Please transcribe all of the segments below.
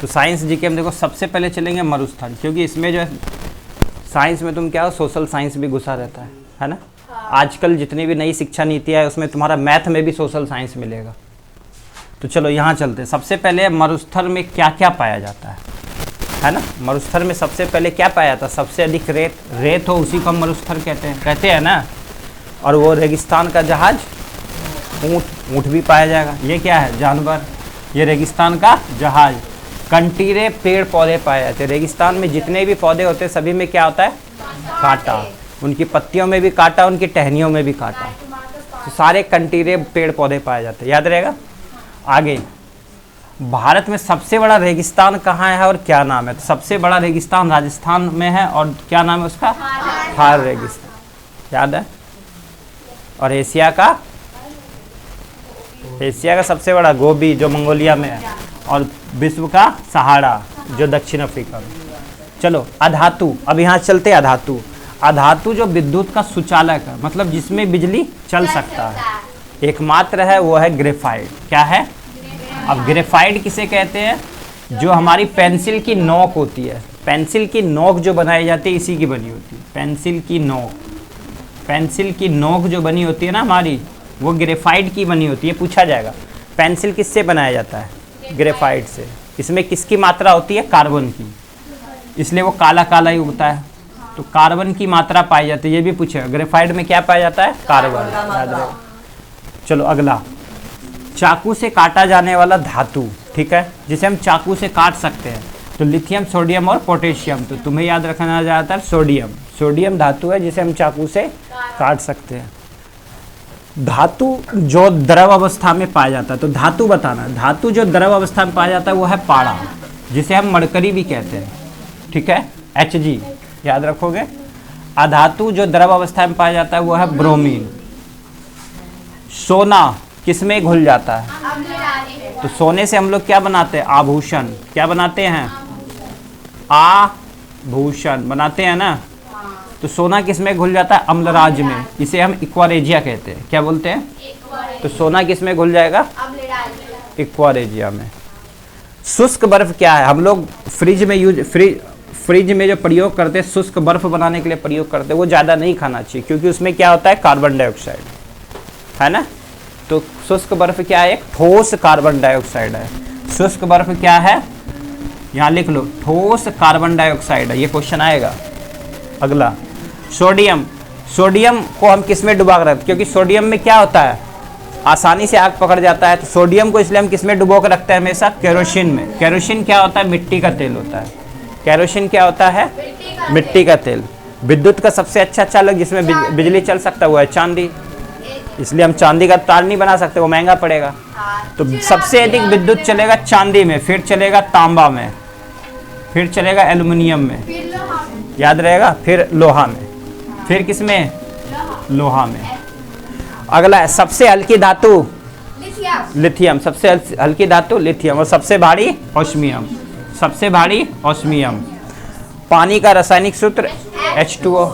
तो science GK हम देखो सबसे पहले चलेंगे मरुस्थल, क्योंकि इसमें जो है साइंस में तुम क्या हो, सोशल साइंस भी घुसा रहता है ना। आजकल जितनी भी नई शिक्षा नीतियाँ है उसमें तुम्हारा मैथ में भी सोशल साइंस मिलेगा। तो चलो यहाँ चलते हैं। सबसे पहले मरुस्थल में क्या क्या पाया जाता है ना। मरुस्थल में सबसे पहले क्या पाया जाता है, सबसे अधिक रेत हो उसी को हम मरुस्थल कहते हैं ना। और वो रेगिस्तान का जहाज, ऊँट भी पाया जाएगा। ये क्या है, जानवर। ये रेगिस्तान का जहाज। कंटीले पेड़ पौधे पाए जाते हैं। रेगिस्तान में जितने भी पौधे होते हैं सभी में क्या होता है, कांटा। उनकी पत्तियों में भी कांटा, उनकी टहनियों में भी कांटा। तो सारे कंटीले पेड़ पौधे पाए जाते हैं, याद रहेगा। आगे, भारत में सबसे बड़ा रेगिस्तान कहाँ है और क्या नाम है। तो सबसे बड़ा रेगिस्तान राजस्थान में है, और क्या नाम है उसका, थार रेगिस्तान, याद है। और एशिया का सबसे बड़ा गोबी जो मंगोलिया में है, और विश्व का सहारा जो दक्षिण अफ्रीका में। चलो अधातु, अब यहाँ चलते हैं अधातु। अधातु जो विद्युत का सुचालक है, मतलब जिसमें बिजली चल सकता है, एकमात्र है वो है ग्रेफाइट। क्या है, अब ग्रेफाइट किसे कहते हैं, जो हमारी पेंसिल की नोक होती है। पेंसिल की नोक जो बनाई जाती है इसी की बनी होती है। पेंसिल की नोक जो बनी होती है ना हमारी, वो ग्रेफाइट की बनी होती है। पूछा जाएगा पेंसिल किससे बनाया जाता है, ग्रेफाइट से। इसमें किसकी मात्रा होती है, कार्बन की, इसलिए वो काला काला ही उगता है। तो कार्बन की मात्रा पाई जाती है, ये भी पूछेगा। ग्रेफाइट में क्या पाया जाता है, कार्बन, याद रहे। चलो अगला, चाकू से काटा जाने वाला धातु, ठीक है, जिसे हम चाकू से काट सकते हैं। तो लिथियम, सोडियम और पोटेशियम। तो तुम्हें याद रखना जाता है सोडियम धातु है जिसे हम चाकू से काट सकते हैं। धातु जो द्रव अवस्था में पाया जाता है, तो धातु बताना। धातु जो द्रव अवस्था में पाया जाता है वो है पाड़ा, जिसे हम मरकरी भी कहते हैं, ठीक है, Hg, याद रखोगे। अधातु जो द्रव अवस्था में पाया जाता है वो है ब्रोमीन। सोना किसमें घुल जाता है, तो सोने से हम लोग क्या बनाते हैं, आभूषण। क्या बनाते हैं, आभूषण बनाते हैं ना। तो सोना किसमें घुल जाता है, अम्लराज में, इसे हम इक्वारेजिया कहते हैं। क्या बोलते हैं, तो सोना किसमें घुल जाएगा, इक्वारेजिया में। शुष्क बर्फ क्या है, हम लोग फ्रिज में जो प्रयोग करते हैं, शुष्क बर्फ बनाने के लिए प्रयोग करते हैं, वो ज़्यादा नहीं खाना चाहिए, क्योंकि उसमें क्या होता है, कार्बन डाइऑक्साइड, है ना। तो शुष्क बर्फ क्या है, एक ठोस कार्बन डाइऑक्साइड है। शुष्क बर्फ क्या है, यहाँ लिख लो, ठोस कार्बन डाइऑक्साइड है। ये क्वेश्चन आएगा। अगला, सोडियम को हम किस में डुबा कर रखते हैं, क्योंकि सोडियम में क्या होता है, आसानी से आग पकड़ जाता है। तो सोडियम को इसलिए हम किस में डुबो कर रखते हैं हमेशा, केरोसिन में। केरोसिन क्या होता है, मिट्टी का तेल होता है। केरोसिन क्या होता है, मिट्टी का तेल। विद्युत का सबसे अच्छा चालक जिसमें बिजली चल सकता है वो है चांदी, इसलिए हम चांदी का तार नहीं बना सकते, वो महंगा पड़ेगा। तो सबसे अधिक विद्युत चलेगा चांदी में, फिर चलेगा तांबा में, फिर चलेगा एल्युमिनियम में, याद रहेगा, फिर लोहा में, फिर किस में, लोहा में। अगला है सबसे हल्की धातु, लिथियम। सबसे हल्की धातु लिथियम, और सबसे भारी ऑस्मियम। सबसे भारी ऑस्मियम। पानी का रासायनिक सूत्र H2O,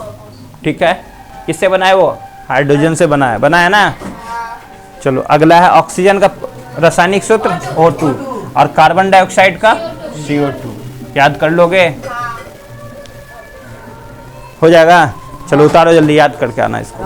ठीक है। किससे बना है वो, हाइड्रोजन से बना है ना। चलो अगला है ऑक्सीजन का रासायनिक सूत्र O2, और कार्बन डाइऑक्साइड का CO2। याद कर लोगे, हो जाएगा। चलो उतारो जल्दी, याद करके आना इसको।